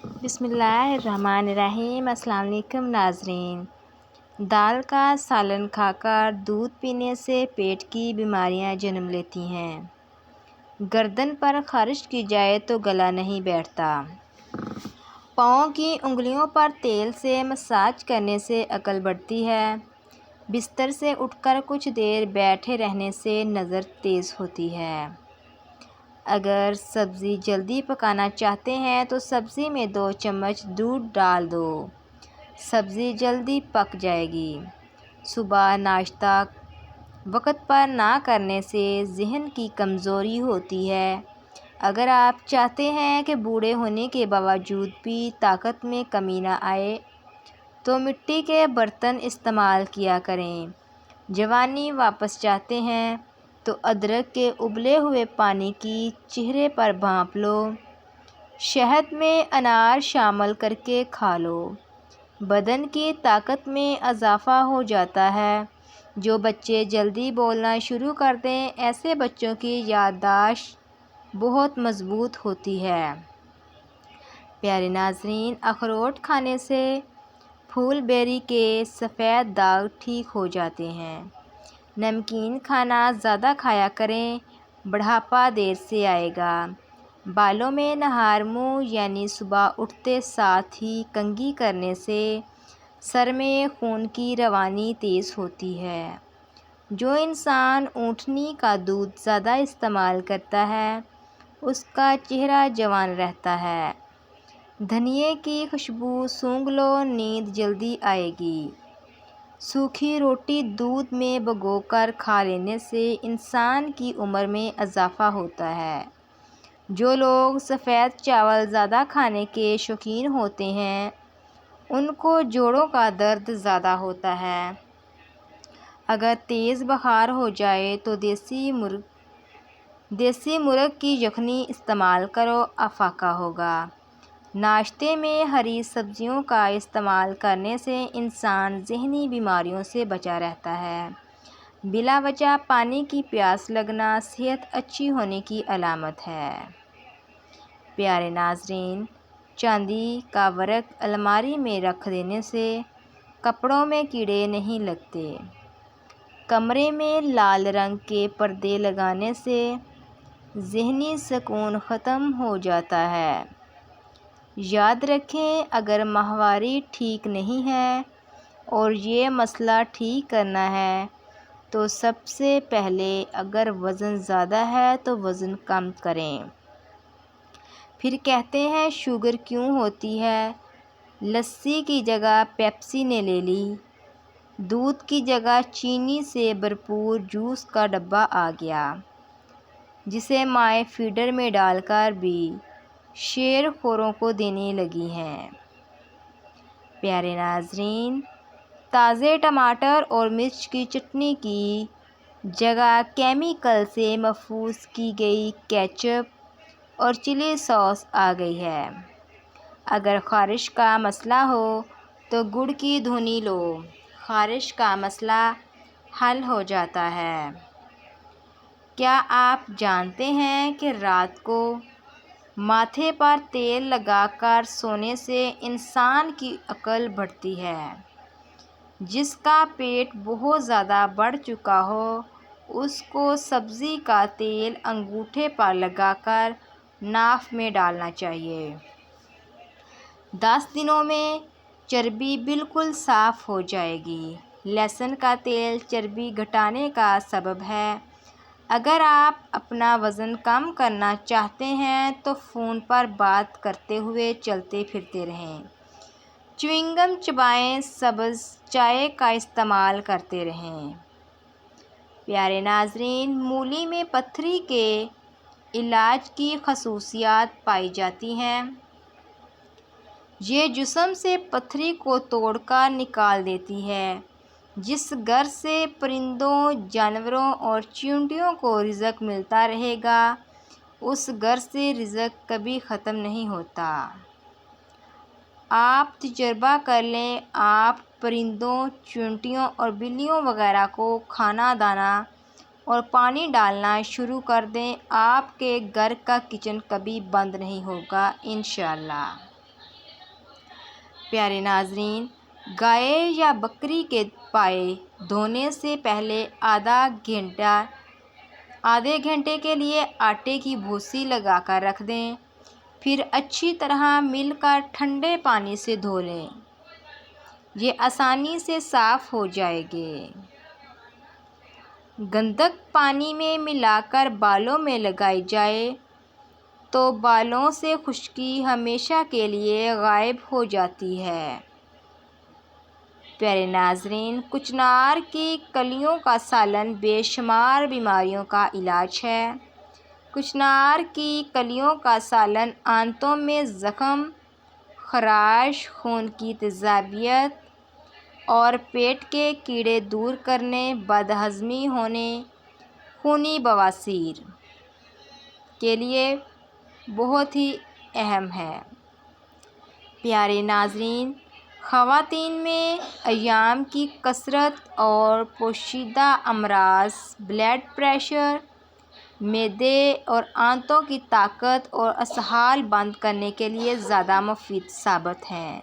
بسم اللہ الرحمن الرحیم۔ السلام علیکم ناظرین۔ دال کا سالن کھا کر دودھ پینے سے پیٹ کی بیماریاں جنم لیتی ہیں۔ گردن پر خارش کی جائے تو گلا نہیں بیٹھتا۔ پاؤں کی انگلیوں پر تیل سے مساج کرنے سے عقل بڑھتی ہے۔ بستر سے اٹھ کر کچھ دیر بیٹھے رہنے سے نظر تیز ہوتی ہے۔ اگر سبزی جلدی پکانا چاہتے ہیں تو سبزی میں 2 چمچ دودھ ڈال دو، سبزی جلدی پک جائے گی۔ صبح ناشتہ وقت پر نہ کرنے سے ذہن کی کمزوری ہوتی ہے۔ اگر آپ چاہتے ہیں کہ بوڑھے ہونے کے باوجود بھی طاقت میں کمی نہ آئے تو مٹی کے برتن استعمال کیا کریں۔ جوانی واپس چاہتے ہیں تو ادرک کے ابلے ہوئے پانی کی چہرے پر بھاپ لو۔ شہد میں انار شامل کر کے کھا لو۔ بدن کی طاقت میں اضافہ ہو جاتا ہے۔ جو بچے جلدی بولنا شروع کر دیں، ایسے بچوں کی یادداشت بہت مضبوط ہوتی ہے۔ پیارے ناظرین، اخروٹ کھانے سے پھول بیری کے سفید داغ ٹھیک ہو جاتے ہیں۔ نمکین کھانا زیادہ کھایا کریں، بڑھاپا دیر سے آئے گا۔ بالوں میں نہار منہ یعنی صبح اٹھتے ساتھ ہی کنگھی کرنے سے سر میں خون کی روانی تیز ہوتی ہے۔ جو انسان اونٹنی کا دودھ زیادہ استعمال کرتا ہے اس کا چہرہ جوان رہتا ہے۔ دھنیے کی خوشبو سونگھ لو، نیند جلدی آئے گی۔ سوکھی روٹی دودھ میں بھگو کر کھا لینے سے انسان کی عمر میں اضافہ ہوتا ہے۔ جو لوگ سفید چاول زیادہ کھانے کے شوقین ہوتے ہیں ان کو جوڑوں کا درد زیادہ ہوتا ہے۔ اگر تیز بخار ہو جائے تو دیسی مرغ کی یخنی استعمال کرو، افاقہ ہوگا۔ ناشتے میں ہری سبزیوں کا استعمال کرنے سے انسان ذہنی بیماریوں سے بچا رہتا ہے۔ بلا وجہ پانی کی پیاس لگنا صحت اچھی ہونے کی علامت ہے۔ پیارے ناظرین، چاندی کا ورق الماری میں رکھ دینے سے کپڑوں میں کیڑے نہیں لگتے۔ کمرے میں لال رنگ کے پردے لگانے سے ذہنی سکون ختم ہو جاتا ہے۔ یاد رکھیں، اگر ماہواری ٹھیک نہیں ہے اور یہ مسئلہ ٹھیک کرنا ہے تو سب سے پہلے اگر وزن زیادہ ہے تو وزن کم کریں۔ پھر کہتے ہیں شوگر کیوں ہوتی ہے؟ لسی کی جگہ پیپسی نے لے لی۔ دودھ کی جگہ چینی سے بھرپور جوس کا ڈبہ آ گیا جسے مائیں فیڈر میں ڈال کر بھی شیر خوروں کو دینے لگی ہیں۔ پیارے ناظرین، تازے ٹماٹر اور مرچ کی چٹنی کی جگہ کیمیکل سے محفوظ کی گئی کیچپ اور چلی ساس آ گئی ہے۔ اگر خارش کا مسئلہ ہو تو گڑ کی دھنی لو، خارش کا مسئلہ حل ہو جاتا ہے۔ کیا آپ جانتے ہیں کہ رات کو ماتھے پر تیل لگا کر سونے سے انسان کی عقل بڑھتی ہے؟ جس کا پیٹ بہت زیادہ بڑھ چکا ہو اس کو سبزی کا تیل انگوٹھے پر لگا کر ناف میں ڈالنا چاہیے۔ 10 دنوں میں چربی بالکل صاف ہو جائے گی۔ لہسن کا تیل چربی گھٹانے کا سبب ہے۔ اگر آپ اپنا وزن کم کرنا چاہتے ہیں تو فون پر بات کرتے ہوئے چلتے پھرتے رہیں، چیونگ گم چبائیں، سبز چائے کا استعمال کرتے رہیں۔ پیارے ناظرین، مولی میں پتھری کے علاج کی خصوصیات پائی جاتی ہیں۔ یہ جسم سے پتھری کو توڑ کر نکال دیتی ہے۔ جس گھر سے پرندوں، جانوروں اور چیونٹیوں کو رزق ملتا رہے گا اس گھر سے رزق کبھی ختم نہیں ہوتا۔ آپ تجربہ کر لیں، آپ پرندوں، چیونٹیوں اور بلیوں وغیرہ کو کھانا، دانہ اور پانی ڈالنا شروع کر دیں، آپ کے گھر کا کچن کبھی بند نہیں ہوگا انشاءاللہ۔ پیارے ناظرین، گائے یا بکری کے پائے دھونے سے پہلے آدھے گھنٹے کے لیے آٹے کی بھوسی لگا کر رکھ دیں، پھر اچھی طرح مل کر ٹھنڈے پانی سے دھو لیں۔ یہ آسانی سے صاف ہو جائے گے۔ گندھک پانی میں ملا کر بالوں میں لگائی جائے تو بالوں سے خشکی ہمیشہ کے لیے غائب ہو جاتی ہے۔ پیارے ناظرین، کچنار کی کلیوں کا سالن بے شمار بیماریوں کا علاج ہے۔ کچنار کی کلیوں کا سالن آنتوں میں زخم، خراش، خون کی تیزابیت اور پیٹ کے کیڑے دور کرنے، بد ہضمی ہونے، خونی بواسیر کے لیے بہت ہی اہم ہے۔ پیارے ناظرین، خواتین میں ایام کی کثرت اور پوشیدہ امراض بلڈ پریشر، معدے اور آنتوں کی طاقت اور اسہال بند کرنے کے لیے زیادہ مفید ثابت ہیں۔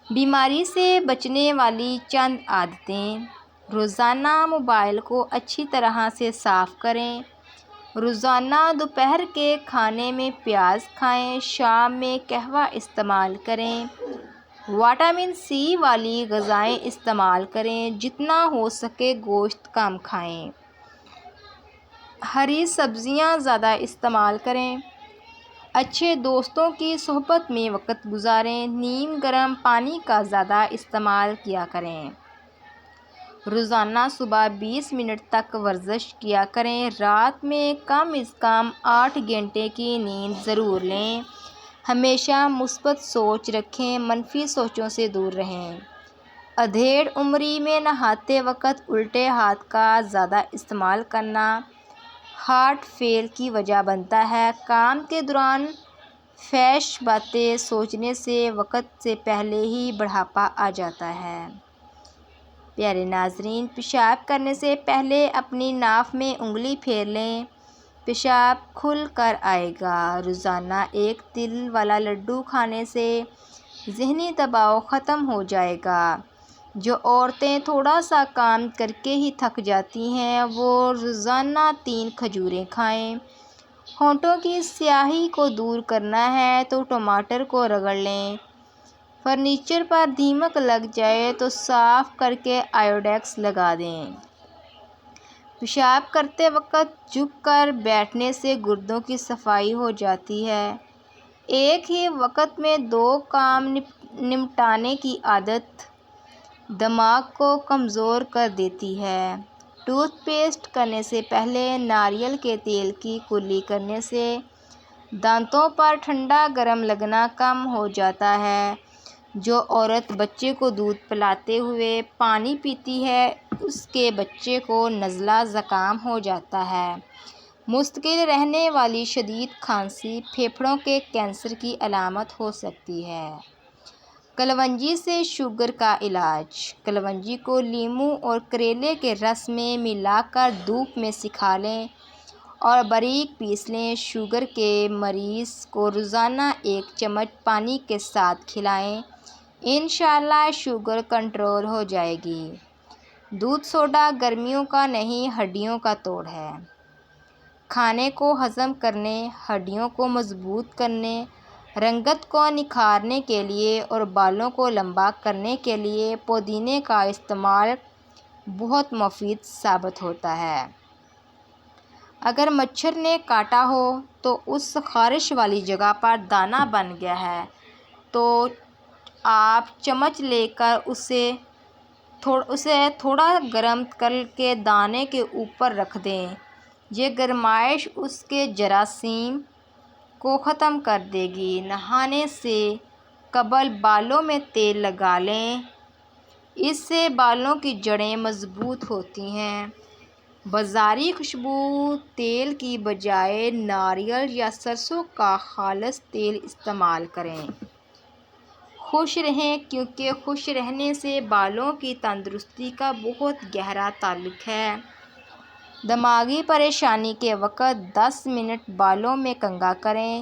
بیماری سے بچنے والی چند عادتیں: روزانہ موبائل کو اچھی طرح سے صاف کریں۔ روزانہ دوپہر کے کھانے میں پیاز کھائیں۔ شام میں قہوہ استعمال کریں۔ وٹامن سی والی غذائیں استعمال کریں۔ جتنا ہو سکے گوشت کم کھائیں۔ ہری سبزیاں زیادہ استعمال کریں۔ اچھے دوستوں کی صحبت میں وقت گزاریں۔ نیم گرم پانی کا زیادہ استعمال کیا کریں۔ روزانہ صبح 20 منٹ تک ورزش کیا کریں۔ رات میں کم از کم 8 گھنٹے کی نیند ضرور لیں۔ ہمیشہ مثبت سوچ رکھیں، منفی سوچوں سے دور رہیں۔ ادھیڑ عمری میں نہاتے وقت الٹے ہاتھ کا زیادہ استعمال کرنا ہارٹ فیل کی وجہ بنتا ہے۔ کام کے دوران فحش باتیں سوچنے سے وقت سے پہلے ہی بڑھاپا آ جاتا ہے۔ پیارے ناظرین، پیشاب کرنے سے پہلے اپنی ناف میں انگلی پھیر لیں، پیشاب کھل کر آئے گا۔ روزانہ ایک تل والا لڈو کھانے سے ذہنی دباؤ ختم ہو جائے گا۔ جو عورتیں تھوڑا سا کام کر کے ہی تھک جاتی ہیں، وہ روزانہ 3 کھجوریں کھائیں۔ ہونٹوں کی سیاہی کو دور کرنا ہے تو ٹماٹر کو رگڑ لیں۔ فرنیچر پر دیمک لگ جائے تو صاف کر کے آئیوڈیکس لگا دیں۔ پیشاب کرتے وقت جھک کر بیٹھنے سے گردوں کی صفائی ہو جاتی ہے۔ ایک ہی وقت میں 2 کام نمٹانے کی عادت دماغ کو کمزور کر دیتی ہے۔ ٹوتھ پیسٹ کرنے سے پہلے ناریل کے تیل کی کلی کرنے سے دانتوں پر ٹھنڈا گرم لگنا کم ہو جاتا ہے۔ جو عورت بچے کو دودھ پلاتے ہوئے پانی پیتی ہے، اس کے بچے کو نزلہ زکام ہو جاتا ہے۔ مستقل رہنے والی شدید کھانسی پھیپھڑوں کے کینسر کی علامت ہو سکتی ہے۔ کلونجی سے شوگر کا علاج: کلونجی کو لیموں اور کریلے کے رس میں ملا کر دھوپ میں سکھا لیں اور باریک پیس لیں۔ شوگر کے مریض کو روزانہ 1 چمچ پانی کے ساتھ کھلائیں۔ انشاءاللہ شوگر کنٹرول ہو جائے گی۔ دودھ سوڈا گرمیوں کا نہیں، ہڈیوں کا توڑ ہے۔ کھانے کو ہضم کرنے، ہڈیوں کو مضبوط کرنے، رنگت کو نکھارنے کے لیے اور بالوں کو لمبا کرنے کے لیے پودینے کا استعمال بہت مفید ثابت ہوتا ہے۔ اگر مچھر نے کاٹا ہو تو اس خارش والی جگہ پر دانہ بن گیا ہے تو آپ چمچ لے کر اسے تھوڑا گرم کر کے دانے کے اوپر رکھ دیں۔ یہ گرمائش اس کے جراثیم کو ختم کر دے گی۔ نہانے سے قبل بالوں میں تیل لگا لیں، اس سے بالوں کی جڑیں مضبوط ہوتی ہیں۔ بازاری خوشبو تیل کی بجائے ناریل یا سرسوں کا خالص تیل استعمال کریں۔ خوش رہیں، کیونکہ خوش رہنے سے بالوں کی تندرستی کا بہت گہرا تعلق ہے۔ دماغی پریشانی کے وقت 10 منٹ بالوں میں کنگھا کریں۔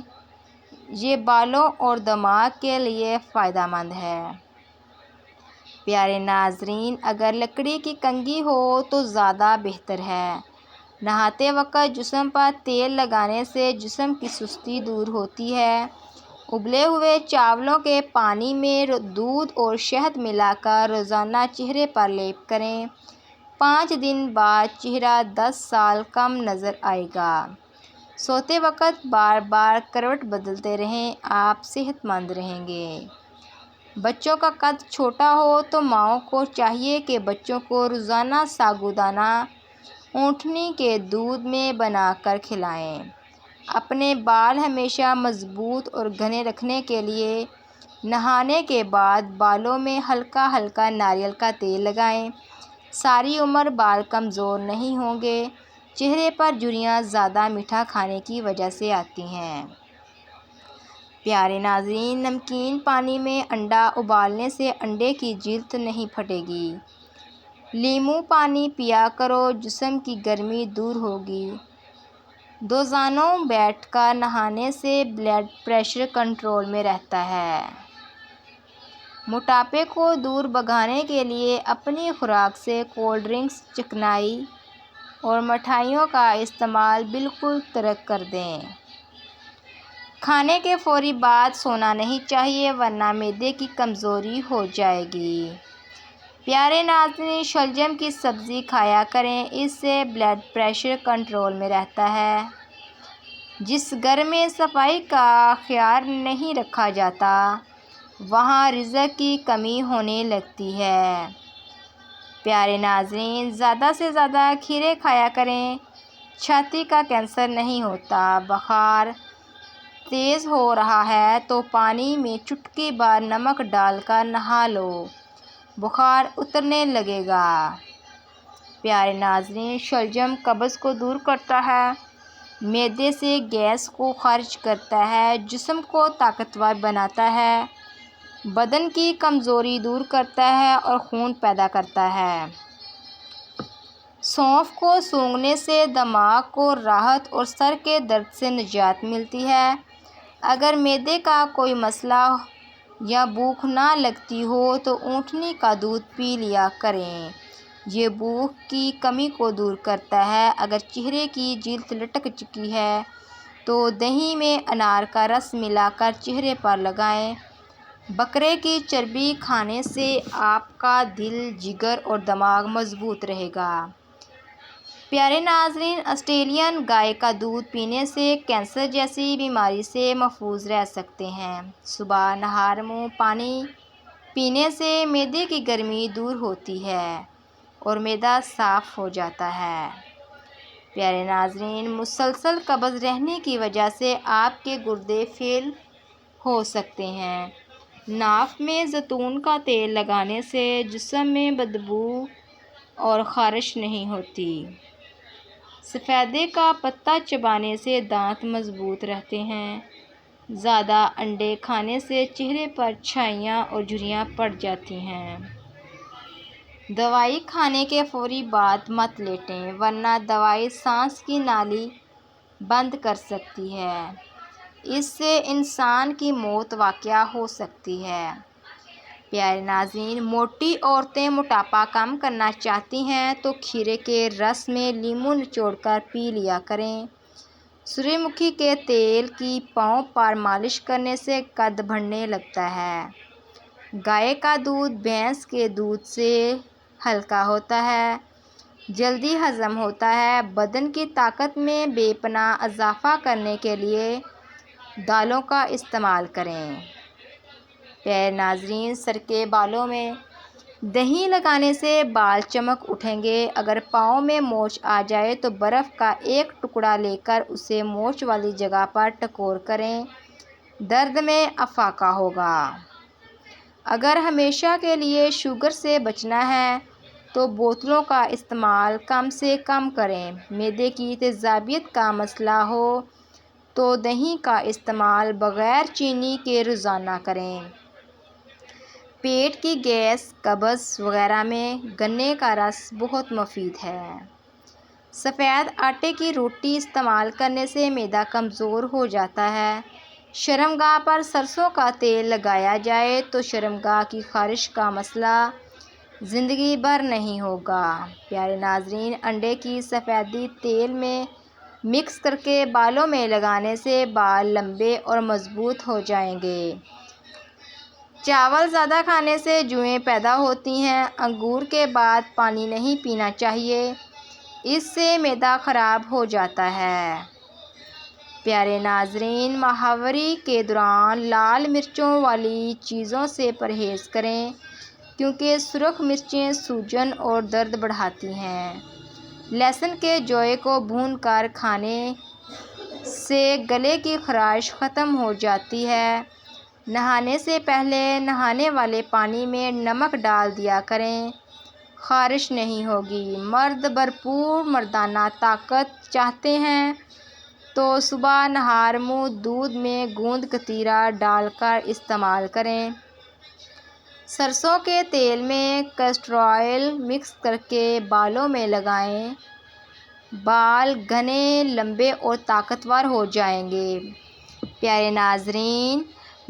یہ بالوں اور دماغ کے لیے فائدہ مند ہے۔ پیارے ناظرین، اگر لکڑی کی کنگھی ہو تو زیادہ بہتر ہے۔ نہاتے وقت جسم پر تیل لگانے سے جسم کی سستی دور ہوتی ہے۔ ابلے ہوئے چاولوں کے پانی میں دودھ اور شہد ملا کر روزانہ چہرے پر لیپ کریں۔ 5 دن بعد چہرہ 10 سال کم نظر آئے گا۔ سوتے وقت بار بار کروٹ بدلتے رہیں، آپ صحت مند رہیں گے۔ بچوں کا قد چھوٹا ہو تو ماؤں کو چاہیے کہ بچوں کو روزانہ سابودانہ اونٹنی کے دودھ میں بنا کر کھلائیں۔ اپنے بال ہمیشہ مضبوط اور گھنے رکھنے کے لیے نہانے کے بعد بالوں میں ہلکا ہلکا ناریل کا تیل لگائیں۔ ساری عمر بال کمزور نہیں ہوں گے۔ چہرے پر جھریاں زیادہ میٹھا کھانے کی وجہ سے آتی ہیں۔ پیارے ناظرین، نمکین پانی میں انڈا ابالنے سے انڈے کی جلد نہیں پھٹے گی۔ لیموں پانی پیا کرو، جسم کی گرمی دور ہوگی۔ دوزانوں بیٹھ کر نہانے سے بلڈ پریشر کنٹرول میں رہتا ہے۔ موٹاپے کو دور بھگانے کے لیے اپنی خوراک سے کولڈ ڈرنکس، چکنائی اور مٹھائیوں کا استعمال بالکل ترک کر دیں۔ کھانے کے فوری بعد سونا نہیں چاہیے ورنہ معدے کی کمزوری ہو جائے گی۔ پیارے ناظرین، شلجم کی سبزی کھایا کریں، اس سے بلڈ پریشر کنٹرول میں رہتا ہے۔ جس گھر میں صفائی کا خیال نہیں رکھا جاتا، وہاں رزق کی کمی ہونے لگتی ہے۔ پیارے ناظرین، زیادہ سے زیادہ کھیرے کھایا کریں، چھاتی کا کینسر نہیں ہوتا۔ بخار تیز ہو رہا ہے تو پانی میں چٹکی بھر نمک ڈال کر نہا لو، بخار اترنے لگے گا۔ پیارے ناظرین، شلجم قبض کو دور کرتا ہے، معدے سے گیس کو خارج کرتا ہے، جسم کو طاقتور بناتا ہے، بدن کی کمزوری دور کرتا ہے اور خون پیدا کرتا ہے۔ سونف کو سونگھنے سے دماغ کو راحت اور سر کے درد سے نجات ملتی ہے۔ اگر معدے کا کوئی مسئلہ یا بھوک نہ لگتی ہو تو اونٹنی کا دودھ پی لیا کریں، یہ بھوک کی کمی کو دور کرتا ہے۔ اگر چہرے کی جلد لٹک چکی ہے تو دہی میں انار کا رس ملا کر چہرے پر لگائیں۔ بکرے کی چربی کھانے سے آپ کا دل، جگر اور دماغ مضبوط رہے گا۔ پیارے ناظرین، آسٹریلین گائے کا دودھ پینے سے کینسر جیسی بیماری سے محفوظ رہ سکتے ہیں۔ صبح نہار منہ پانی پینے سے معدے کی گرمی دور ہوتی ہے اور معدہ صاف ہو جاتا ہے۔ پیارے ناظرین، مسلسل قبض رہنے کی وجہ سے آپ کے گردے فیل ہو سکتے ہیں۔ ناف میں زیتون کا تیل لگانے سے جسم میں بدبو اور خارش نہیں ہوتی۔ سفیدے کا پتا چبانے سے دانت مضبوط رہتے ہیں۔ زیادہ انڈے کھانے سے چہرے پر چھائیاں اور جھریاں پڑ جاتی ہیں۔ دوائی کھانے کے فوری بعد مت لیٹیں ورنہ دوائی سانس کی نالی بند کر سکتی ہے۔ اس سے انسان کی موت واقع ہو سکتی ہے۔ پیارے ناظرین، موٹی عورتیں موٹاپا کم کرنا چاہتی ہیں تو کھیرے کے رس میں لیموں نچوڑ کر پی لیا کریں۔ سورج مکھی کے تیل کی پاؤں پر مالش کرنے سے قد بڑھنے لگتا ہے۔ گائے کا دودھ بھینس کے دودھ سے ہلکا ہوتا ہے، جلدی ہضم ہوتا ہے۔ بدن کی طاقت میں بے پناہ اضافہ کرنے کے لیے دالوں کا استعمال کریں۔ پیارے ناظرین، سر کے بالوں میں دہی لگانے سے بال چمک اٹھیں گے۔ اگر پاؤں میں موچ آ جائے تو برف کا ایک ٹکڑا لے کر اسے موچ والی جگہ پر ٹکور کریں، درد میں افاقہ ہوگا۔ اگر ہمیشہ کے لیے شوگر سے بچنا ہے تو بوتلوں کا استعمال کم سے کم کریں۔ معدے کی تیزابیت کا مسئلہ ہو تو دہی کا استعمال بغیر چینی کے روزانہ کریں۔ پیٹ کی گیس، قبض وغیرہ میں گنے کا رس بہت مفید ہے۔ سفید آٹے کی روٹی استعمال کرنے سے معدہ کمزور ہو جاتا ہے۔ شرمگاہ پر سرسوں کا تیل لگایا جائے تو شرمگاہ کی خارش کا مسئلہ زندگی بھر نہیں ہوگا۔ پیارے ناظرین، انڈے کی سفیدی تیل میں مکس کر کے بالوں میں لگانے سے بال لمبے اور مضبوط ہو جائیں گے۔ چاول زیادہ کھانے سے جوئیں پیدا ہوتی ہیں۔ انگور کے بعد پانی نہیں پینا چاہیے، اس سے معدہ خراب ہو جاتا ہے۔ پیارے ناظرین، ماہواری کے دوران لال مرچوں والی چیزوں سے پرہیز کریں کیونکہ سرخ مرچیں سوجن اور درد بڑھاتی ہیں۔ لہسن کے جوئے کو بھون کر کھانے سے گلے کی خراش ختم ہو جاتی ہے۔ نہانے سے پہلے نہانے والے پانی میں نمک ڈال دیا کریں، خارش نہیں ہوگی۔ مرد بھرپور مردانہ طاقت چاہتے ہیں تو صبح نہار منہ دودھ میں گوند کتیرا ڈال کر استعمال کریں۔ سرسوں کے تیل میں کیسٹر آئل مکس کر کے بالوں میں لگائیں، بال گھنے، لمبے اور طاقتور ہو جائیں گے۔ پیارے ناظرین،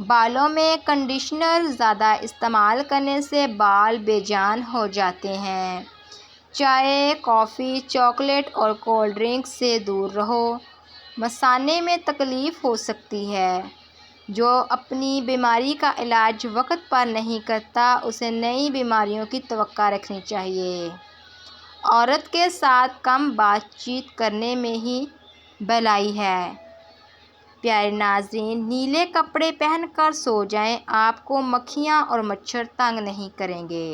بالوں میں کنڈیشنر زیادہ استعمال کرنے سے بال بے جان ہو جاتے ہیں۔ چائے، کافی، چاکلیٹ اور کولڈ ڈرنکس سے دور رہو۔ مثانے میں تکلیف ہو سکتی ہے۔ جو اپنی بیماری کا علاج وقت پر نہیں کرتا، اسے نئی بیماریوں کی توقع رکھنی چاہیے۔ عورت کے ساتھ کم بات چیت کرنے میں ہی بھلائی ہے۔ پیارے ناظرین، نیلے کپڑے پہن کر سو جائیں، آپ کو مکھیاں اور مچھر تنگ نہیں کریں گے۔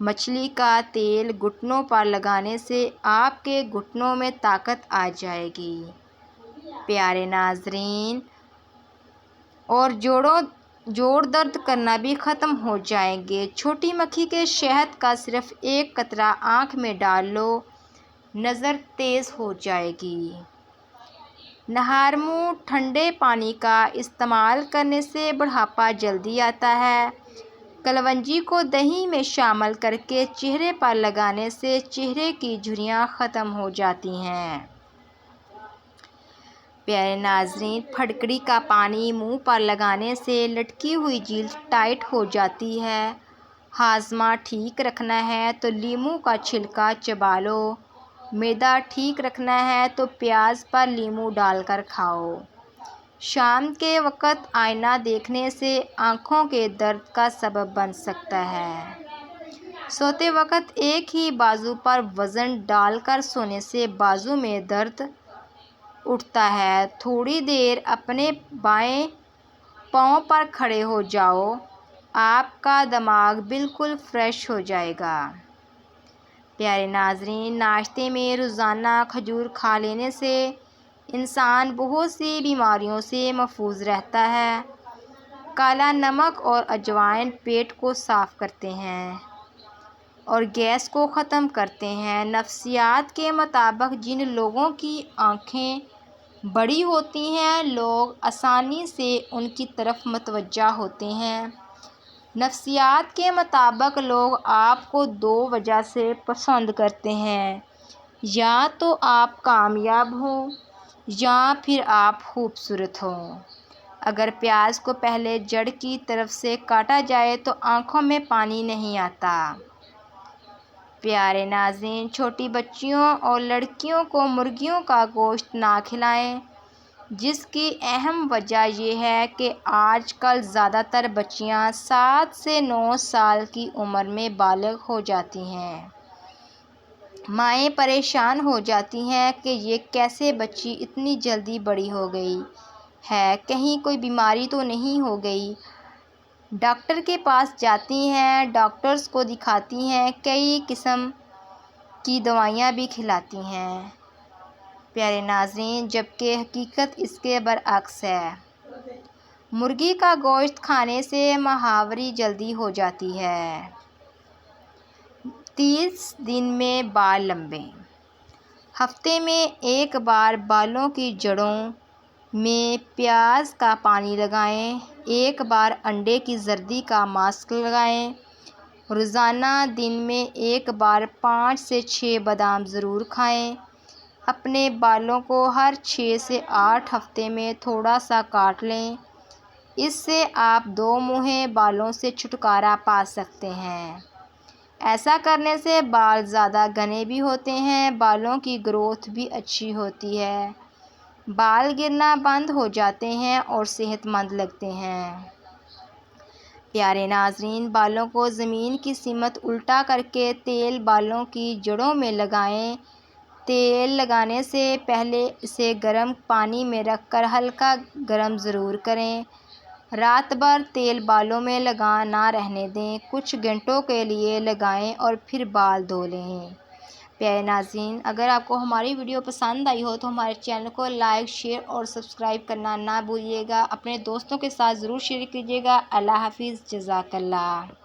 مچھلی کا تیل گھٹنوں پر لگانے سے آپ کے گھٹنوں میں طاقت آ جائے گی۔ پیارے ناظرین، اور جوڑ درد کرنا بھی ختم ہو جائیں گے۔ چھوٹی مکھی کے شہد کا صرف ایک قطرہ آنکھ میں ڈال لو، نظر تیز ہو جائے گی۔ نہار منہ ٹھنڈے پانی کا استعمال کرنے سے بڑھاپا جلدی آتا ہے۔ کلونجی کو دہی میں شامل کر کے چہرے پر لگانے سے چہرے کی جھریاں ختم ہو جاتی ہیں۔ پیارے ناظرین، پھٹکڑی کا پانی منہ پر لگانے سے لٹکی ہوئی جلد ٹائٹ ہو جاتی ہے۔ ہاضمہ ٹھیک رکھنا ہے تو لیموں کا چھلکا چبا لو۔ معدہ ٹھیک رکھنا ہے تو پیاز پر لیموں ڈال کر کھاؤ۔ شام کے وقت آئینہ دیکھنے سے آنکھوں کے درد کا سبب بن سکتا ہے۔ سوتے وقت ایک ہی بازو پر وزن ڈال کر سونے سے بازو میں درد اٹھتا ہے۔ تھوڑی دیر اپنے بائیں پاؤں پر کھڑے ہو جاؤ، آپ کا دماغ بالکل فریش ہو جائے گا۔ پیارے ناظرین، ناشتے میں روزانہ کھجور کھا لینے سے انسان بہت سی بیماریوں سے محفوظ رہتا ہے۔ کالا نمک اور اجوائن پیٹ کو صاف کرتے ہیں اور گیس کو ختم کرتے ہیں۔ نفسیات کے مطابق جن لوگوں کی آنکھیں بڑی ہوتی ہیں، لوگ آسانی سے ان کی طرف متوجہ ہوتے ہیں۔ نفسیات کے مطابق لوگ آپ کو دو وجہ سے پسند کرتے ہیں: یا تو آپ کامیاب ہوں یا پھر آپ خوبصورت ہوں۔ اگر پیاز کو پہلے جڑ کی طرف سے کاٹا جائے تو آنکھوں میں پانی نہیں آتا۔ پیارے ناظرین، چھوٹی بچیوں اور لڑکیوں کو مرغیوں کا گوشت نہ کھلائیں، جس کی اہم وجہ یہ ہے کہ آج کل زیادہ تر بچیاں 7 سے 9 سال کی عمر میں بالغ ہو جاتی ہیں۔ مائیں پریشان ہو جاتی ہیں کہ یہ کیسے بچی اتنی جلدی بڑی ہو گئی ہے، کہیں کوئی بیماری تو نہیں ہو گئی۔ ڈاکٹر کے پاس جاتی ہیں، ڈاکٹرز کو دکھاتی ہیں، کئی قسم کی دوائیاں بھی کھلاتی ہیں۔ پیارے ناظرین، جبکہ حقیقت اس کے برعکس ہے۔ مرغی کا گوشت کھانے سے ماہواری جلدی ہو جاتی ہے۔ 30 دن میں بال لمبے۔ ہفتے میں ایک بار بالوں کی جڑوں میں پیاز کا پانی لگائیں۔ ایک بار انڈے کی زردی کا ماسک لگائیں۔ روزانہ دن میں ایک بار 5 سے 6 بادام ضرور کھائیں۔ اپنے بالوں کو ہر 6 سے 8 ہفتے میں تھوڑا سا کاٹ لیں۔ اس سے آپ دو منہے بالوں سے چھٹکارا پا سکتے ہیں۔ ایسا کرنے سے بال زیادہ گھنے بھی ہوتے ہیں، بالوں کی گروتھ بھی اچھی ہوتی ہے، بال گرنا بند ہو جاتے ہیں اور صحت مند لگتے ہیں۔ پیارے ناظرین، بالوں کو زمین کی سمت الٹا کر کے تیل بالوں کی جڑوں میں لگائیں۔ تیل لگانے سے پہلے اسے گرم پانی میں رکھ کر ہلکا گرم ضرور کریں۔ رات بھر تیل بالوں میں لگا نہ رہنے دیں، کچھ گھنٹوں کے لیے لگائیں اور پھر بال دھو لیں۔ پیارے ناظرین، اگر آپ کو ہماری ویڈیو پسند آئی ہو تو ہمارے چینل کو لائک، شیئر اور سبسکرائب کرنا نہ بھولیے گا۔ اپنے دوستوں کے ساتھ ضرور شیئر کیجیے گا۔ اللہ حافظ، جزاک اللہ۔